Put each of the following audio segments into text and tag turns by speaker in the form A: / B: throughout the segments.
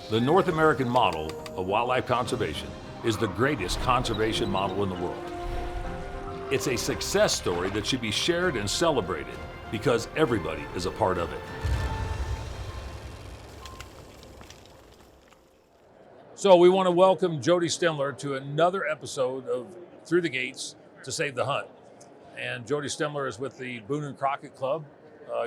A: The North American model of wildlife conservation is the greatest conservation model in the world. It's a success story that should be shared and celebrated because everybody is a part of it. So we want to welcome Jodi Stemler to another episode of Through the Gates to Save the Hunt. And Jodi Stemler is with the Boone Crockett Club.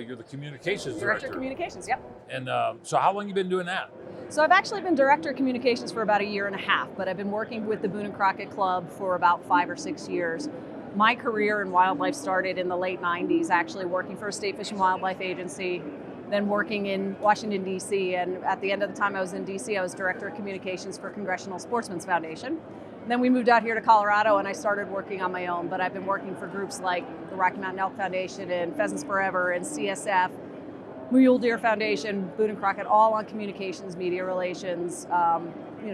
A: You're the communications director.
B: Director of communications, yep.
A: And so how long have you been doing that?
B: So I've actually been director of communications for about a year and a half, but I've been working with the Boone Crockett Club for about 5 or 6 years. My career in wildlife started in the late 90s, actually working for a state fish and wildlife agency, then working in Washington, D.C. And at the end of the time I was in D.C., I was director of communications for Congressional Sportsmen's Foundation. And then we moved out here to Colorado and I started working on my own, but I've been working for groups like the Rocky Mountain Elk Foundation and Pheasants Forever and CSF, Mule Deer Foundation, Boone and Crockett, all on communications, media relations,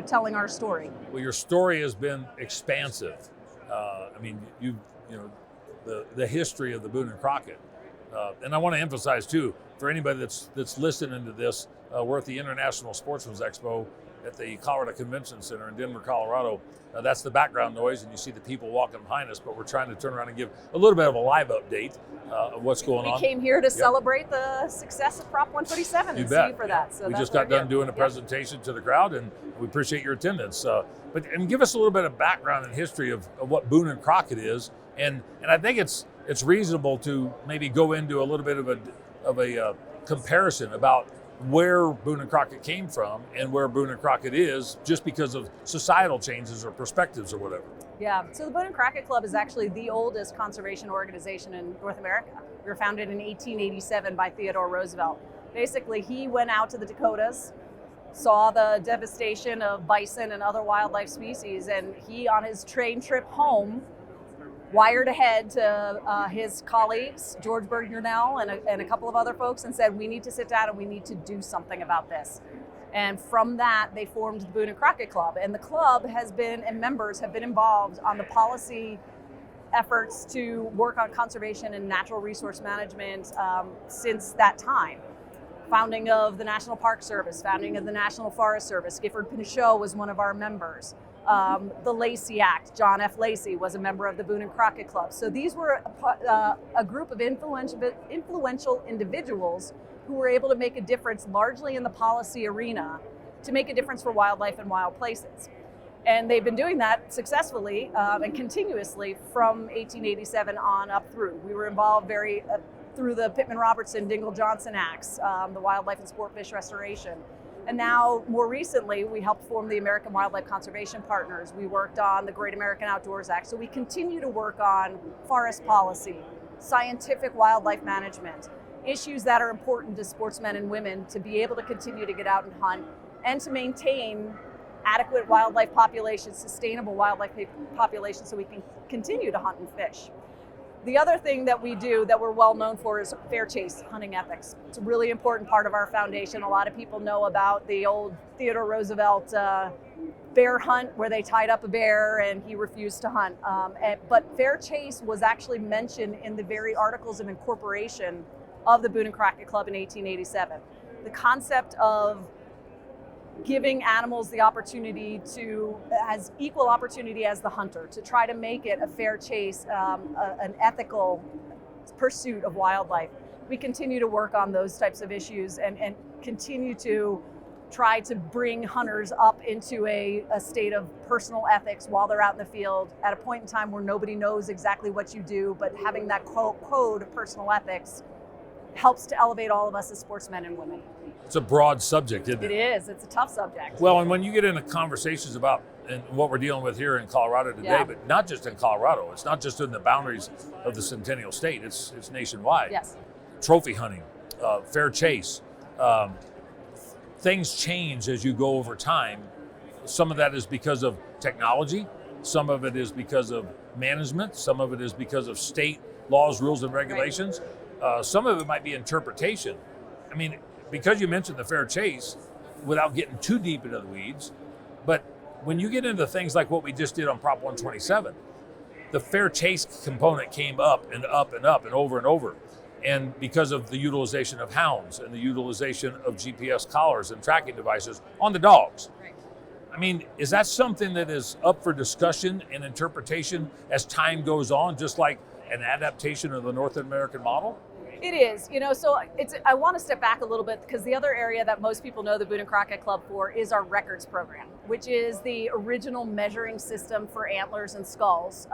B: telling our story.
A: Well, your story has been expansive. The history of the Boone and Crockett. And I want to emphasize too, for anybody that's listening to this, we're at the International Sportsmen's Expo at the Colorado Convention Center in Denver, Colorado. That's the background noise, and you see the people walking behind us, but we're trying to turn around and give a little bit of a live update of what's going on.
B: We came here to celebrate the success of Prop 127 and see you for that. So
A: we just got done doing a presentation to the crowd, and we appreciate your attendance. But give us a little bit of background and history of what Boone and Crockett is, and I think it's reasonable to maybe go into a little bit of a comparison about where Boone and Crockett came from and where Boone and Crockett is, just because of societal changes or perspectives or whatever.
B: Yeah, so the Boone and Crockett Club is actually the oldest conservation organization in North America. We were founded in 1887 by Theodore Roosevelt. Basically, he went out to the Dakotas, saw the devastation of bison and other wildlife species, and he, on his train trip home, wired ahead to his colleagues, George Bergnell and a couple of other folks, and said, we need to sit down and we need to do something about this. And from that, they formed the Boone and Crockett Club. And the club and members have been involved on the policy efforts to work on conservation and natural resource management since that time. Founding of the National Park Service, founding of the National Forest Service. Gifford Pinchot was one of our members. The Lacey Act, John F. Lacey was a member of the Boone and Crockett Club. So these were a group of influential individuals who were able to make a difference largely in the policy arena to make a difference for wildlife and wild places. And they've been doing that successfully and continuously from 1887 on up through. We were involved through the Pittman-Robertson, Dingell-Johnson Acts, the Wildlife and Sport Fish Restoration. And now, more recently, we helped form the American Wildlife Conservation Partners. We worked on the Great American Outdoors Act. So we continue to work on forest policy, scientific wildlife management, issues that are important to sportsmen and women to be able to continue to get out and hunt and to maintain adequate wildlife populations, sustainable wildlife populations so we can continue to hunt and fish. The other thing that we do that we're well known for is fair chase hunting ethics. It's a really important part of our foundation. A lot of people know about the old Theodore Roosevelt bear hunt where they tied up a bear and he refused to hunt. But fair chase was actually mentioned in the very articles of incorporation of the Boone and Crockett Club in 1887. The concept of giving animals the opportunity as equal opportunity as the hunter, to try to make it a fair chase, an ethical pursuit of wildlife. We continue to work on those types of issues and continue to try to bring hunters up into a state of personal ethics while they're out in the field at a point in time where nobody knows exactly what you do, but having that code of personal ethics helps to elevate all of us as sportsmen and women.
A: It's a broad subject, isn't it?
B: It is. It's a tough subject.
A: Well, and when you get into conversations about and what we're dealing with here in Colorado today, but not just in Colorado, it's not just in the boundaries of the Centennial State, it's nationwide.
B: Yes.
A: Trophy hunting, fair chase, things change as you go over time. Some of that is because of technology, some of it is because of management, some of it is because of state laws, rules, and regulations. Right. Some of it might be interpretation. I mean, because you mentioned the fair chase, without getting too deep into the weeds, but when you get into things like what we just did on Prop 127, the fair chase component came up and up and up and over and over. and because of the utilization of hounds and the utilization of GPS collars and tracking devices on the dogs.
B: Right.
A: I mean, is that something that is up for discussion and interpretation as time goes on, just like an adaptation of the North American model?
B: It is, so I want to step back a little bit because the other area that most people know the Boone Crockett Club for is our records program, which is the original measuring system for antlers and skulls.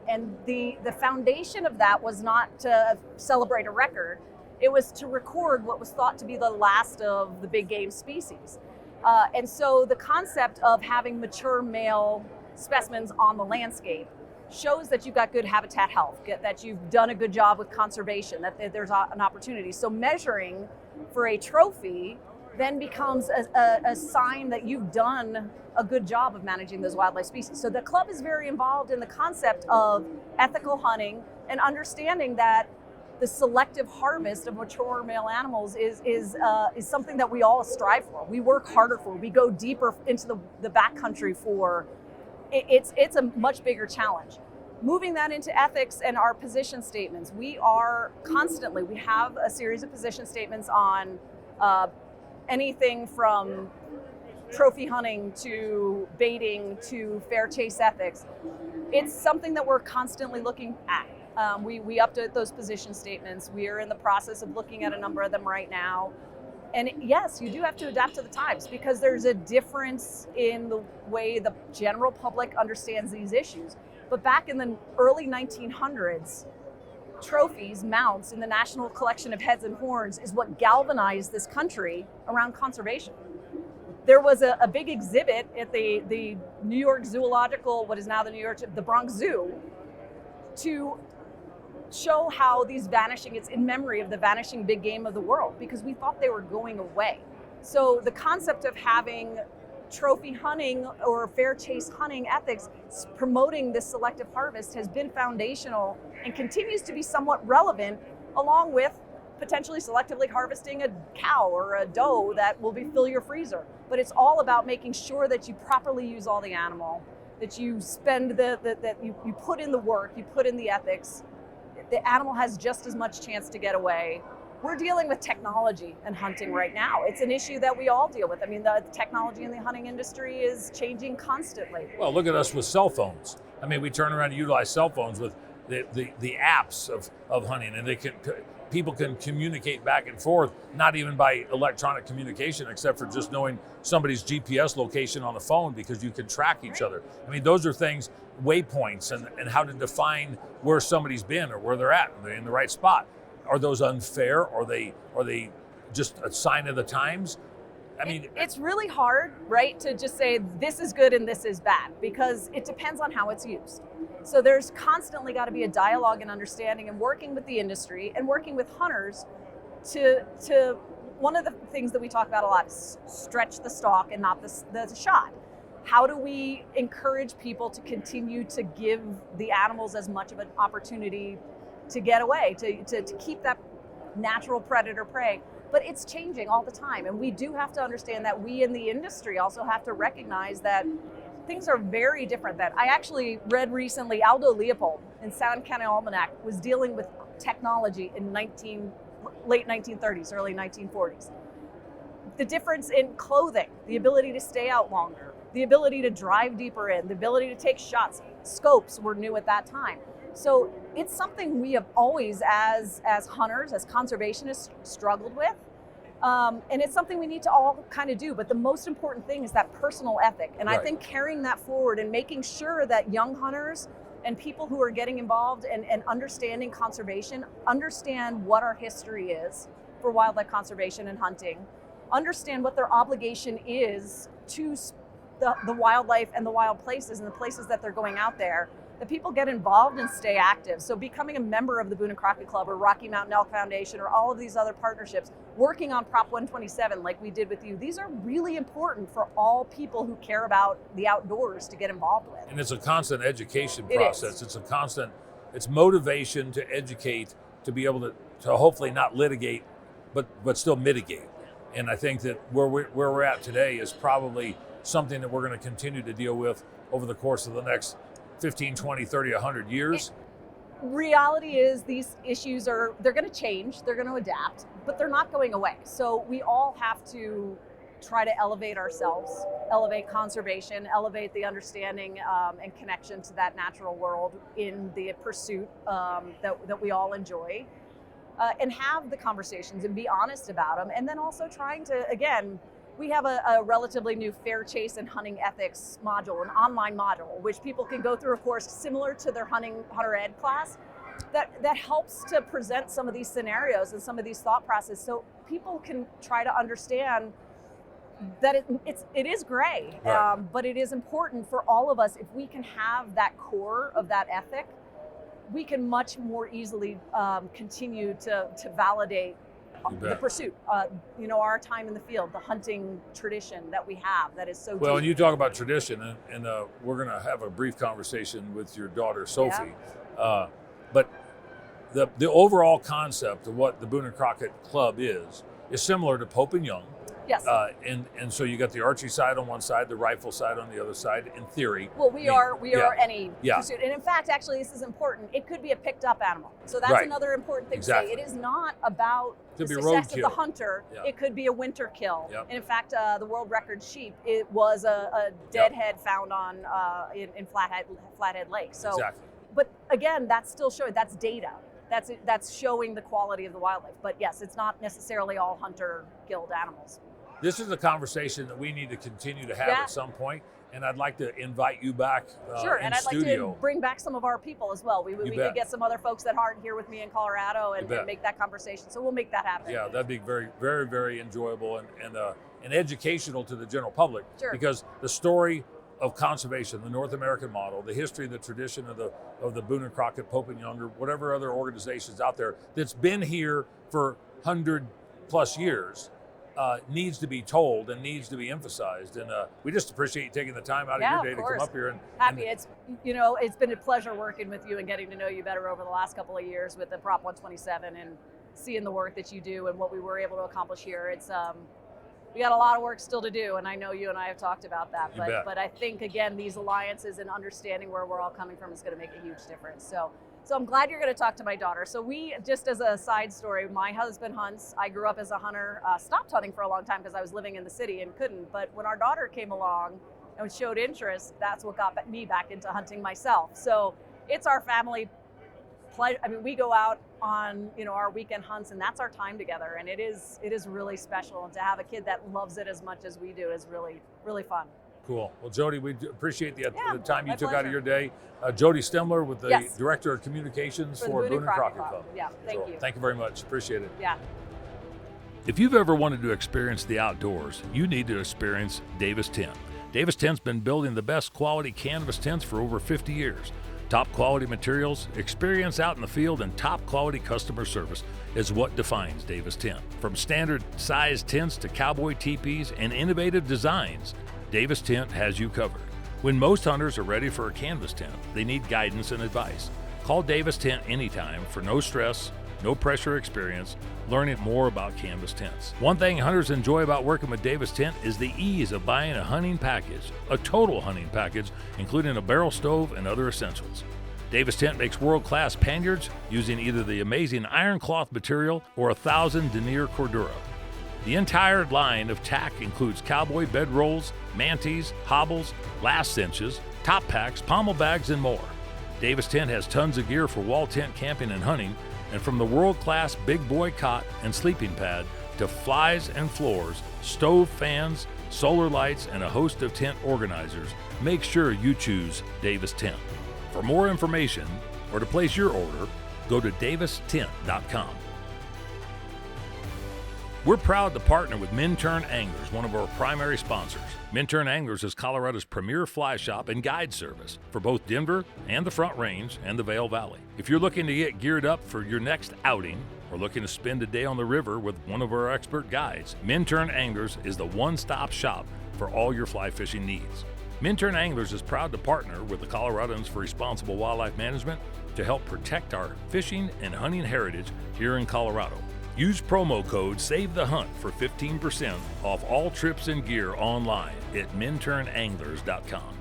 B: And the foundation of that was not to celebrate a record, it was to record what was thought to be the last of the big game species. And so the concept of having mature male specimens on the landscape shows that you've got good habitat health, that you've done a good job with conservation, that there's an opportunity. So measuring for a trophy then becomes a sign that you've done a good job of managing those wildlife species. So the club is very involved in the concept of ethical hunting and understanding that the selective harvest of mature male animals is something that we all strive for. We work harder for. We go deeper into the backcountry for. It's a much bigger challenge. Moving that into ethics and our position statements, we have a series of position statements on anything from trophy hunting to baiting to fair chase ethics. It's something that we're constantly looking at. We update those position statements. We are in the process of looking at a number of them right now. And yes, you do have to adapt to the times because there's a difference in the way the general public understands these issues. But back in the early 1900s, trophies, mounts in the National Collection of Heads and Horns is what galvanized this country around conservation. There was a big exhibit at the New York Zoological, what is now the Bronx Zoo, to show how these it's in memory of the vanishing big game of the world because we thought they were going away. So the concept of having trophy hunting or fair chase hunting ethics promoting this selective harvest has been foundational and continues to be somewhat relevant, along with potentially selectively harvesting a cow or a doe that will fill your freezer. But it's all about making sure that you properly use all the animal, that you spend that you put in the work, you put in the ethics. The animal has just as much chance to get away. We're dealing with technology and hunting right now. It's an issue that we all deal with. I mean, the technology in the hunting industry is changing constantly.
A: Well, look at us with cell phones. I mean, we turn around and utilize cell phones with the apps of hunting, and people can communicate back and forth, not even by electronic communication, except for just knowing somebody's GPS location on the phone because you can track each other. I mean, those are things, waypoints, and how to define where somebody's been or where they're at. Are they in the right spot? Are those unfair? Are they just a sign of the times? I mean,
B: it's really hard, right, to just say this is good and this is bad because it depends on how it's used. So there's constantly got to be a dialogue and understanding and working with the industry and working with hunters to one of the things that we talk about a lot is stretch the stalk and not the shot. How do we encourage people to continue to give the animals as much of an opportunity to get away, to keep that natural predator prey? But it's changing all the time. And we do have to understand that we in the industry also have to recognize that things are very different. That I actually read recently, Aldo Leopold in Sound County Almanac was dealing with technology in late 1930s, early 1940s. The difference in clothing, the ability to stay out longer, the ability to drive deeper in, the ability to take shots. Scopes were new at that time. So it's something we have always, as hunters, as conservationists, struggled with. And it's something we need to all kind of do. But the most important thing is that personal ethic. And right. I think carrying that forward and making sure that young hunters and people who are getting involved and understanding conservation, understand what our history is for wildlife conservation and hunting, understand what their obligation is to the wildlife and the wild places and the places that they're going out there, that people get involved and stay active. So becoming a member of the Boone Crockett Club or Rocky Mountain Elk Foundation or all of these other partnerships, working on Prop 127 like we did with you, these are really important for all people who care about the outdoors to get involved with.
A: And it's a constant education process. It's motivation to educate, to be able to hopefully not litigate, but still mitigate. And I think that where we're at today is probably something that we're going to continue to deal with over the course of the next 15, 20, 30, 100 years.
B: Reality is these issues they're going to change, they're going to adapt, but they're not going away. So we all have to try to elevate ourselves, elevate conservation, elevate the understanding and connection to that natural world in the pursuit that we all enjoy, and have the conversations and be honest about them. And then also trying to, again, we have a relatively new fair chase and hunting ethics module, an online module, which people can go through a course similar to their hunter ed class that helps to present some of these scenarios and some of these thought processes so people can try to understand that it is gray,
A: right.
B: But it is important for all of us. If we can have that core of that ethic, we can much more easily continue to validate the pursuit, our time in the field, the hunting tradition that we have that is so
A: well,
B: deep.
A: and you talk about tradition, and we're going to have a brief conversation with your daughter, Sophie.
B: Yeah.
A: But the overall concept of what the Boone Crockett Club is similar to Pope and Young.
B: Yes.
A: And so you got the archery side on one side, the rifle side on the other side, in theory.
B: Well, we are any
A: Yeah.
B: pursuit. And in fact, actually, this is important. It could be a picked up animal. So that's
A: Right.
B: another important thing
A: Exactly.
B: to say. It is not about the
A: Could be
B: success of
A: roadkill.
B: the hunter.
A: Yeah.
B: It could be a winter kill.
A: Yep.
B: And in fact, the world record sheep, it was a dead head found on in Flathead Lake. So,
A: Exactly.
B: but again, that's still showing, that's data. That's showing the quality of the wildlife. But yes, it's not necessarily all hunter killed animals.
A: This is a conversation that we need to continue to have at some point, and I'd like to invite you back
B: Sure,
A: in
B: and I'd
A: studio.
B: like to bring back some of our people as well. We could get some other folks that aren't here with me in Colorado and make that conversation. So we'll make that happen.
A: Yeah, that'd be very, very, very enjoyable and educational to the general public.
B: Sure.
A: Because the story of conservation, the North American model, the history and the tradition of the Boone and Crockett, Pope and Young, or whatever other organizations out there that's been here for 100+ years, needs to be told and needs to be emphasized. And we just appreciate you taking the time out of your day to come up here. And
B: happy. It's been a pleasure working with you and getting to know you better over the last couple of years with the Prop 127 and seeing the work that you do and what we were able to accomplish here. It's we got a lot of work still to do, and I know you and I have talked about that. But I think, again, these alliances and understanding where we're all coming from is going to make a huge difference. So I'm glad you're going to talk to my daughter. So we, just as a side story, my husband hunts. I grew up as a hunter, stopped hunting for a long time because I was living in the city and couldn't. But when our daughter came along and showed interest, that's what got me back into hunting myself. So it's our family pleasure. I mean, we go out on our weekend hunts, and that's our time together. And it is really special. And to have a kid that loves it as much as we do is really, really fun.
A: Cool. Well, Jodi, we appreciate the time you took
B: pleasure.
A: out of your day. Jodi Stemler with the Director of Communications for
B: the
A: Boone and Crockett Club.
B: Yeah, thank you.
A: Thank you very much. Appreciate it.
B: Yeah.
A: If you've ever wanted to experience the outdoors, you need to experience Davis Tent. Davis Tent's been building the best quality canvas tents for over 50 years. Top quality materials, experience out in the field, and top quality customer service is what defines Davis Tent. From standard size tents to cowboy teepees and innovative designs, Davis Tent has you covered. When most hunters are ready for a canvas tent, they need guidance and advice. Call Davis Tent anytime for no stress, no pressure experience, learning more about canvas tents. One thing hunters enjoy about working with Davis Tent is the ease of buying a hunting package, a total hunting package, including a barrel stove and other essentials. Davis Tent makes world-class panniers using either the amazing iron cloth material or 1,000 denier cordura. The entire line of tack includes cowboy bedrolls, mantees, hobbles, last cinches, top packs, pommel bags, and more. Davis Tent has tons of gear for wall tent camping and hunting, and from the world-class big boy cot and sleeping pad to flies and floors, stove fans, solar lights, and a host of tent organizers, make sure you choose Davis Tent. For more information or to place your order, go to davistent.com. We're proud to partner with Minturn Anglers, one of our primary sponsors. Minturn Anglers is Colorado's premier fly shop and guide service for both Denver and the Front Range and the Vail Valley. If you're looking to get geared up for your next outing or looking to spend a day on the river with one of our expert guides, Minturn Anglers is the one-stop shop for all your fly fishing needs. Minturn Anglers is proud to partner with the Coloradans for Responsible Wildlife Management to help protect our fishing and hunting heritage here in Colorado. Use promo code SAVETHEHUNT for 15% off all trips and gear online at minturnanglers.com.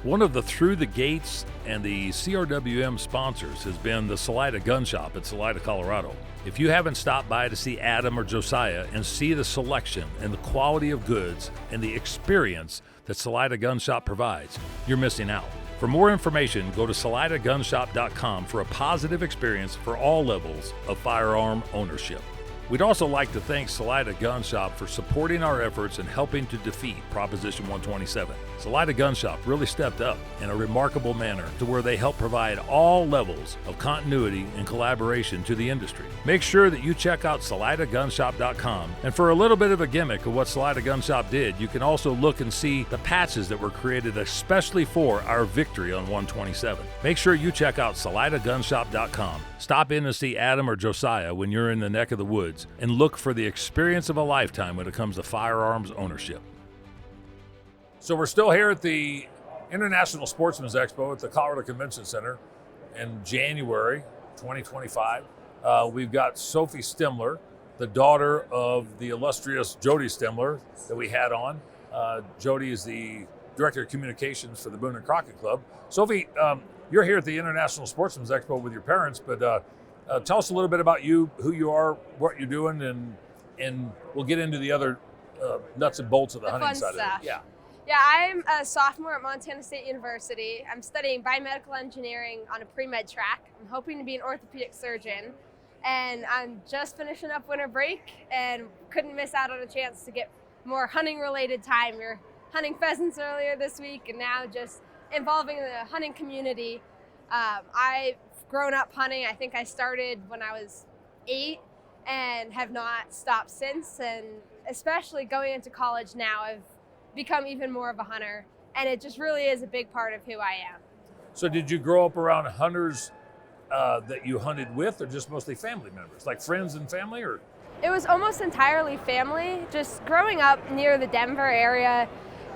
A: One of the Through the Gates and the CRWM sponsors has been the Salida Gun Shop at Salida, Colorado. If you haven't stopped by to see Adam or Josiah and see the selection and the quality of goods and the experience that Salida Gun Shop provides, you're missing out. For more information, go to SalidaGunShop.com for a positive experience for all levels of firearm ownership. We'd also like to thank Salida Gun Shop for supporting our efforts and helping to defeat Proposition 127. Salida Gun Shop really stepped up in a remarkable manner to where they help provide all levels of continuity and collaboration to the industry. Make sure that you check out SalidaGunShop.com, and for a little bit of a gimmick of what Salida Gun Shop did, you can also look and see the patches that were created especially for our victory on 127. Make sure you check out SalidaGunShop.com. Stop in to see Adam or Josiah when you're in the neck of the woods and look for the experience of a lifetime when it comes to firearms ownership. So we're still here at the International Sportsmen's Expo at the Colorado Convention Center in January 2025. We've got Sophie Stemler, the daughter of the illustrious Jodi Stemler that we had on. Jodi is the Director of Communications for the Boone Crockett Club. Sophie, you're here at the International Sportsmen's Expo with your parents, but tell us a little bit about you, who you are, what you're doing, and we'll get into the other nuts and bolts of the hunting side
C: stuff.
A: of it. Yeah.
C: Yeah, I'm a sophomore at Montana State University. I'm studying biomedical engineering on a pre-med track. I'm hoping to be an orthopedic surgeon. And I'm just finishing up winter break and couldn't miss out on a chance to get more hunting-related time. We were hunting pheasants earlier this week, and now just involving the hunting community. I've grown up hunting. I think I started when I was 8 and have not stopped since. And especially going into college now, I've become even more of a hunter, and it just really is a big part of who I am.
A: So did you grow up around hunters that you hunted with, or just mostly family members, like friends and family? Or
C: It was almost entirely family. Just growing up near the Denver area,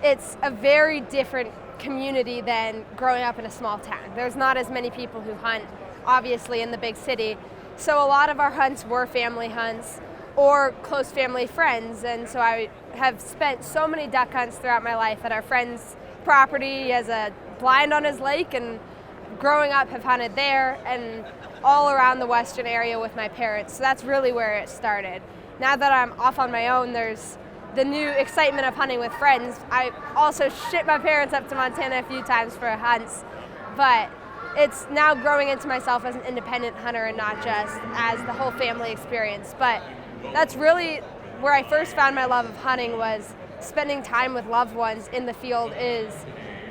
C: it's a very different community than growing up in a small town. There's not as many people who hunt, obviously, in the big city. So a lot of our hunts were family hunts or close family friends. And so I have spent so many duck hunts throughout my life at our friend's property as a blind on his lake, and growing up have hunted there and all around the western area with my parents. So that's really where it started. Now that I'm off on my own, there's the new excitement of hunting with friends. I also shipped my parents up to Montana a few times for hunts, but it's now growing into myself as an independent hunter and not just as the whole family experience. But that's really where I first found my love of hunting, was spending time with loved ones in the field is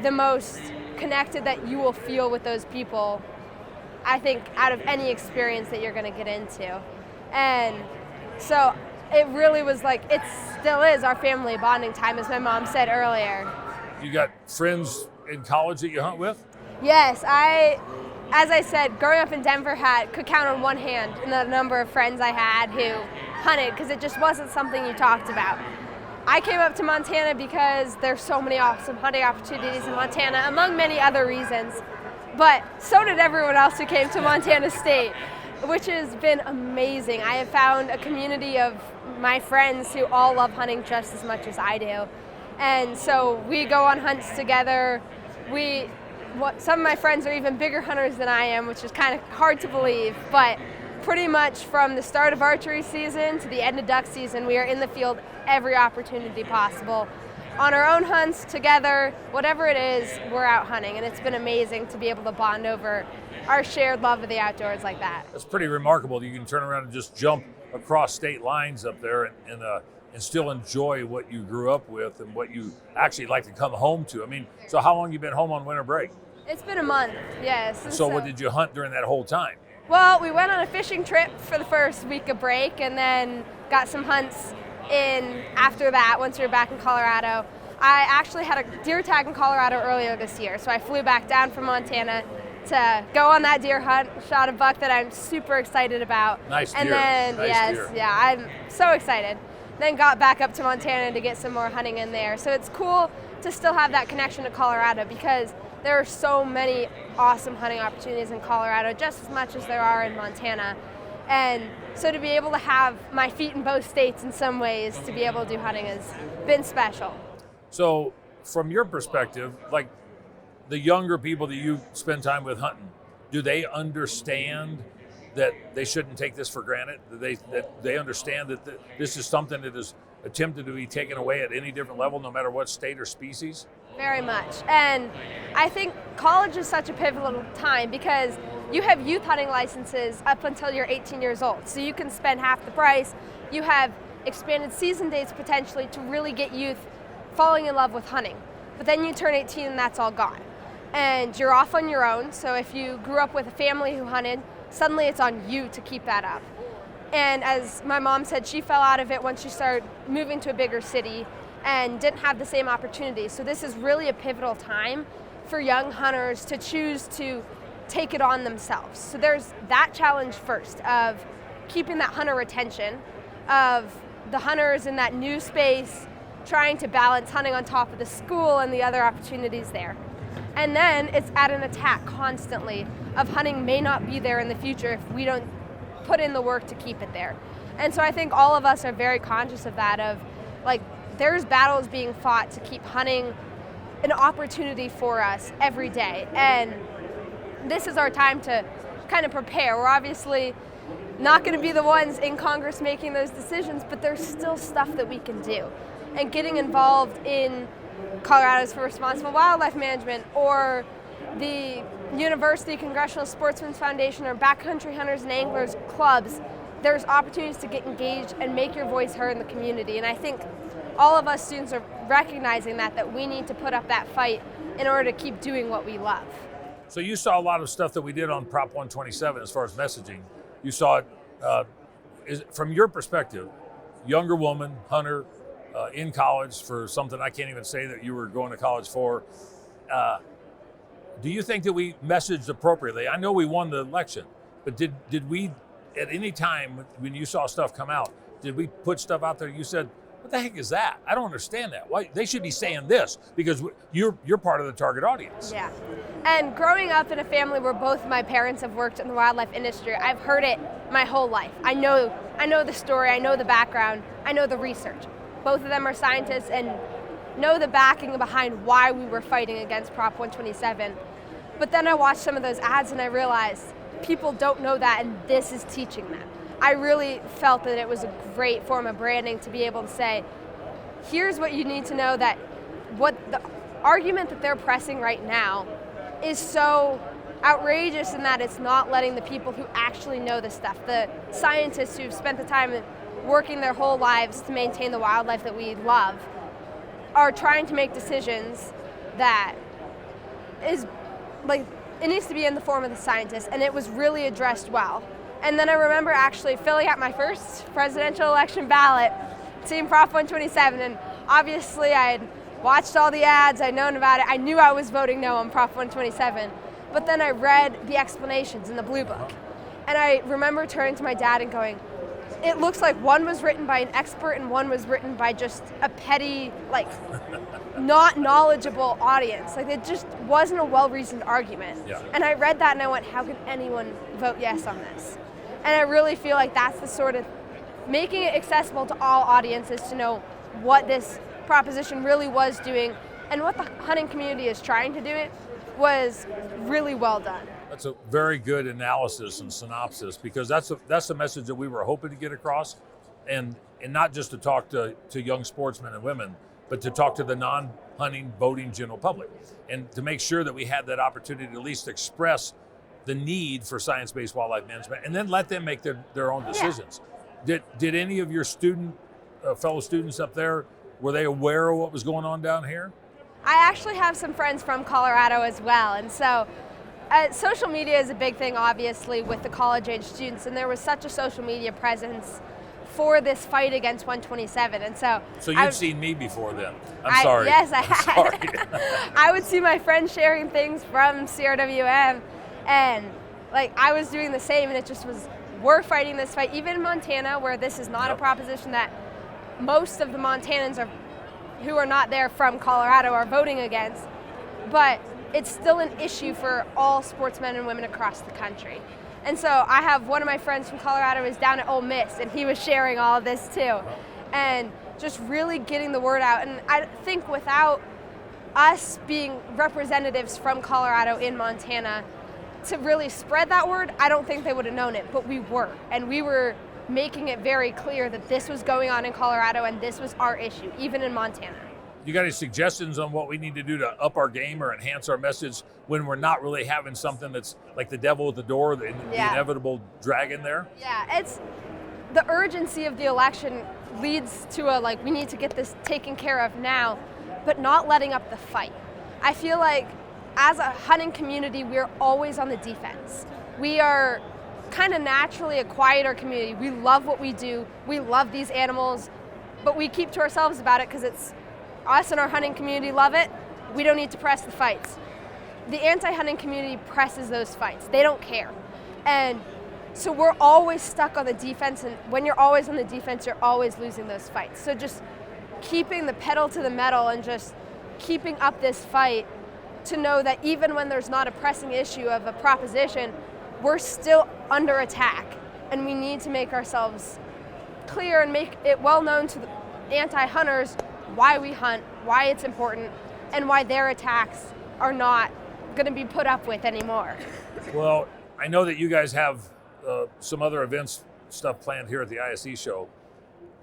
C: the most connected that you will feel with those people, I think, out of any experience that you're going to get into. And so it really was like, it still is our family bonding time, as my mom said earlier.
A: you got friends in college that you hunt with?
C: Yes, as I said, growing up in Denver, could count on one hand in the number of friends I had who hunted, because it just wasn't something you talked about. I came up to Montana because there's so many awesome hunting opportunities in Montana, among many other reasons. But so did everyone else who came to Montana State, which has been amazing. I have found a community of my friends who all love hunting just as much as I do. And so we go on hunts together. Some of my friends are even bigger hunters than I am, which is kind of hard to believe. But pretty much from the start of archery season to the end of duck season, we are in the field every opportunity possible. On our own hunts, together, whatever it is, we're out hunting. And it's been amazing to be able to bond over our shared love of the outdoors like that.
A: That's pretty remarkable. You can turn around and just jump across state lines up there and still enjoy what you grew up with and what you actually like to come home to. I mean, so how long you been home on winter break?
C: It's been a month, yes.
A: So what did you hunt during that whole time?
C: Well, we went on a fishing trip for the first week of break, and then got some hunts in after that once we were back in Colorado. I actually had a deer tag in Colorado earlier this year, so I flew back down from Montana to go on that deer hunt, shot a buck that I'm super excited about.
A: Nice deer.
C: And then,
A: nice deer.
C: Yeah, I'm so excited. Then got back up to Montana to get some more hunting in there. So it's cool to still have that connection to Colorado, because there are so many awesome hunting opportunities in Colorado, just as much as there are in Montana. And so to be able to have my feet in both states in some ways, to be able to do hunting, has been special.
A: So from your perspective, like, the younger people that you spend time with hunting, do they understand that they shouldn't take this for granted? That they understand that this is something that is attempted to be taken away at any different level, no matter what state or species?
C: Very much. And I think college is such a pivotal time because you have youth hunting licenses up until you're 18 years old. So you can spend half the price. You have expanded season dates potentially to really get youth falling in love with hunting. But then you turn 18 and that's all gone. And you're off on your own. So if you grew up with a family who hunted, suddenly it's on you to keep that up. And as my mom said, she fell out of it once she started moving to a bigger city and didn't have the same opportunities. So this is really a pivotal time for young hunters to choose to take it on themselves. So there's that challenge first of keeping that hunter retention, of the hunters in that new space, trying to balance hunting on top of the school and the other opportunities there. And then it's at an attack constantly of hunting may not be there in the future if we don't put in the work to keep it there. And so I think all of us are very conscious of that, of like there's battles being fought to keep hunting an opportunity for us every day. And this is our time to kind of prepare. We're obviously not going to be the ones in Congress making those decisions, but there's still stuff that we can do. And getting involved in Colorado's for Responsible Wildlife Management or the University Congressional Sportsmen's Foundation or Backcountry Hunters and Anglers clubs, there's opportunities to get engaged and make your voice heard in the community. And I think all of us students are recognizing that we need to put up that fight in order to keep doing what we love.
A: So you saw a lot of stuff that we did on Prop 127 as far as messaging. You saw it, from your perspective, younger woman, hunter, in college for something I can't even say that you were going to college for. Do you think that we messaged appropriately? I know we won the election, but did we, at any time when you saw stuff come out, did we put stuff out there you said, what the heck is that? I don't understand that. Why they should be saying this because you're part of the target audience.
C: Yeah. And growing up in a family where both my parents have worked in the wildlife industry, I've heard it my whole life. I know the story, I know the background, I know the research. Both of them are scientists and know the backing behind why we were fighting against Prop 127. But then I watched some of those ads and I realized people don't know that, and this is teaching them. I really felt that it was a great form of branding to be able to say, here's what you need to know, that what the argument that they're pressing right now is so outrageous in that it's not letting the people who actually know this stuff, the scientists who've spent the time working their whole lives to maintain the wildlife that we love, are trying to make decisions that is like, it needs to be in the form of the scientists, and it was really addressed well. And then I remember actually filling out my first presidential election ballot, seeing Prop 127, and obviously I had watched all the ads, I'd known about it, I knew I was voting no on Prop 127, but then I read the explanations in the Blue Book. And I remember turning to my dad and going, it looks like one was written by an expert and one was written by just a petty, like, not knowledgeable audience. Like, it just wasn't a well-reasoned argument.
A: Yeah.
C: And I read that and I went, how could anyone vote yes on this? And I really feel like that's the sort of, making it accessible to all audiences to know what this proposition really was doing and what the hunting community is trying to do it was really well done.
A: That's a very good analysis and synopsis, because that's the message that we were hoping to get across, and not just to talk to young sportsmen and women, but to talk to the non-hunting, boating general public, and to make sure that we had that opportunity to at least express the need for science-based wildlife management, and then let them make their own decisions. Yeah. Did any of your fellow students up there, were they aware of what was going on down here?
C: I actually have some friends from Colorado as well, and so social media is a big thing, obviously, with the college-age students, and there was such a social media presence for this fight against 127, and so
A: you'd seen me before then. I'm sorry.
C: Yes, I had. Sorry. I would see my friends sharing things from CRWM, and like I was doing the same, and it just was, we're fighting this fight, even in Montana, where this is not a proposition that most of the Montanans who are not there from Colorado are voting against, but it's still an issue for all sportsmen and women across the country. And so I have one of my friends from Colorado who's down at Ole Miss, and he was sharing all of this too. And just really getting the word out. And I think without us being representatives from Colorado in Montana to really spread that word, I don't think they would have known it, but we were. And we were making it very clear that this was going on in Colorado and this was our issue, even in Montana.
A: You got any suggestions on what we need to do to up our game or enhance our message when we're not really having something that's like the devil at the door, the inevitable dragon there?
C: Yeah, it's the urgency of the election leads to a we need to get this taken care of now, but not letting up the fight. I feel like as a hunting community, we're always on the defense. We are kind of naturally a quieter community. We love what we do. We love these animals, but we keep to ourselves about it because it's us and our hunting community love it. We don't need to press the fights. The anti-hunting community presses those fights. They don't care. And so we're always stuck on the defense, and when you're always on the defense, you're always losing those fights. So just keeping the pedal to the metal and just keeping up this fight to know that even when there's not a pressing issue of a proposition, we're still under attack, and we need to make ourselves clear and make it well known to the anti-hunters why we hunt, why it's important, and why their attacks are not going to be put up with anymore.
A: Well, I know that you guys have some other events stuff planned here at the ISE show.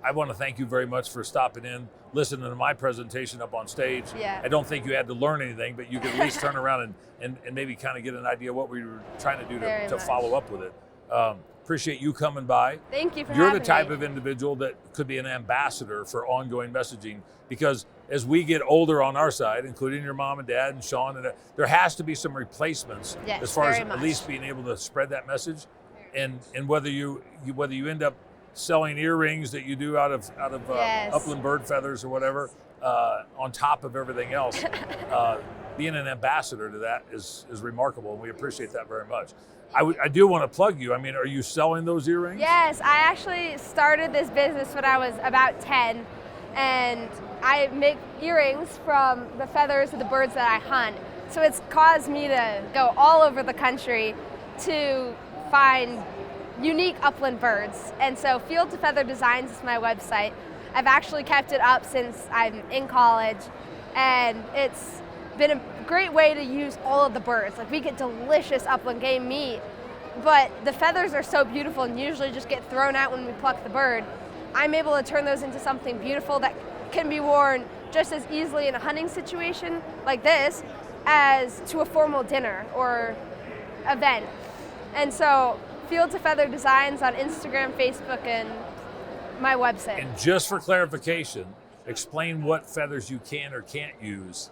A: I want to thank you very much for stopping in, listening to my presentation up on stage.
C: Yeah.
A: I don't think you had to learn anything, but you could at least turn around and maybe kind of get an idea of what we were trying to do to follow up with it. Appreciate you coming by.
C: Thank you for
A: You're
C: having
A: the type
C: me.
A: of individual that could be an ambassador for ongoing messaging, because as we get older on our side, including your mom and dad and Sean, and there has to be some replacements as far as at least being able to spread that message. And whether you end up selling earrings that you do out of upland bird feathers or whatever, on top of everything else, being an ambassador to that is remarkable, and we appreciate that very much. I do want to plug you. I mean, are you selling those earrings?
C: Yes, I actually started this business when I was about 10, and I make earrings from the feathers of the birds that I hunt. So it's caused me to go all over the country to find unique upland birds. And so Field to Feather Designs is my website. I've actually kept it up since I'm in college, and it's been a great way to use all of the birds. Like, we get delicious upland game meat, but the feathers are so beautiful and usually just get thrown out when we pluck the bird. I'm able to turn those into something beautiful that can be worn just as easily in a hunting situation like this as to a formal dinner or event. And so Field to Feather Designs on Instagram, Facebook, and my website.
A: And just for clarification, explain what feathers you can or can't use.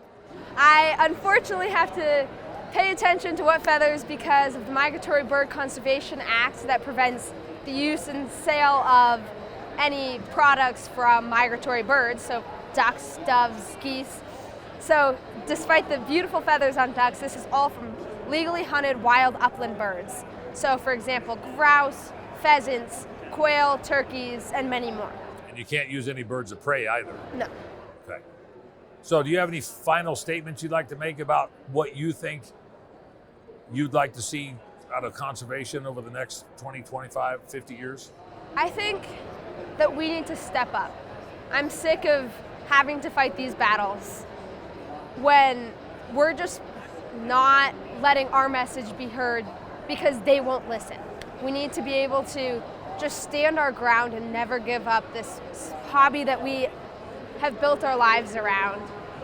C: I unfortunately have to pay attention to what feathers because of the Migratory Bird Conservation Act that prevents the use and sale of any products from migratory birds, so ducks, doves, geese. So despite the beautiful feathers on ducks, this is all from legally hunted wild upland birds. So for example, grouse, pheasants, quail, turkeys, and many more.
A: And you can't use any birds of prey either.
C: No.
A: Okay. So do you have any final statements you'd like to make about what you think you'd like to see out of conservation over the next 20, 25, 50 years?
C: I think that we need to step up. I'm sick of having to fight these battles when we're just not letting our message be heard because they won't listen. We need to be able to just stand our ground and never give up this hobby that we have built our lives around.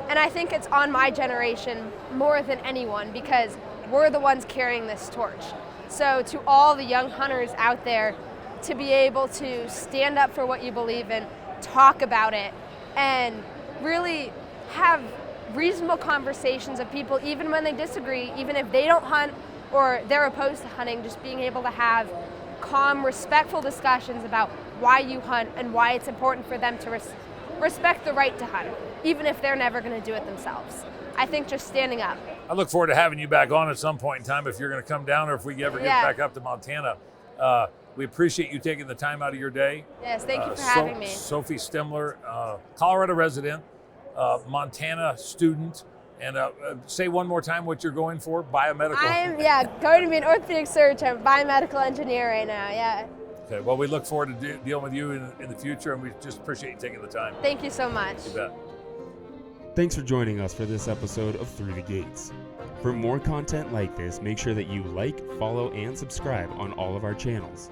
C: And I think it's on my generation more than anyone because we're the ones carrying this torch. So to all the young hunters out there, to be able to stand up for what you believe in, talk about it, and really have reasonable conversations of people, even when they disagree, even if they don't hunt or they're opposed to hunting, just being able to have calm, respectful discussions about why you hunt and why it's important for them to respect the right to hunt, even if they're never going to do it themselves. I think just standing up.
A: I look forward to having you back on at some point in time if you're going to come down or if we ever get back up to Montana. We appreciate you taking the time out of your day.
C: Yes, thank you for having me.
A: Sophie Stemler, Colorado resident, Montana student, and say one more time what you're going for, biomedical.
C: I'm going to be an orthopedic surgeon, biomedical engineer right now, yeah.
A: Okay, well, we look forward to dealing with you in the future, and we just appreciate you taking the time.
C: Thank you so much.
A: You bet.
D: Thanks for joining us for this episode of Through the Gates. For more content like this, make sure that you like, follow, and subscribe on all of our channels.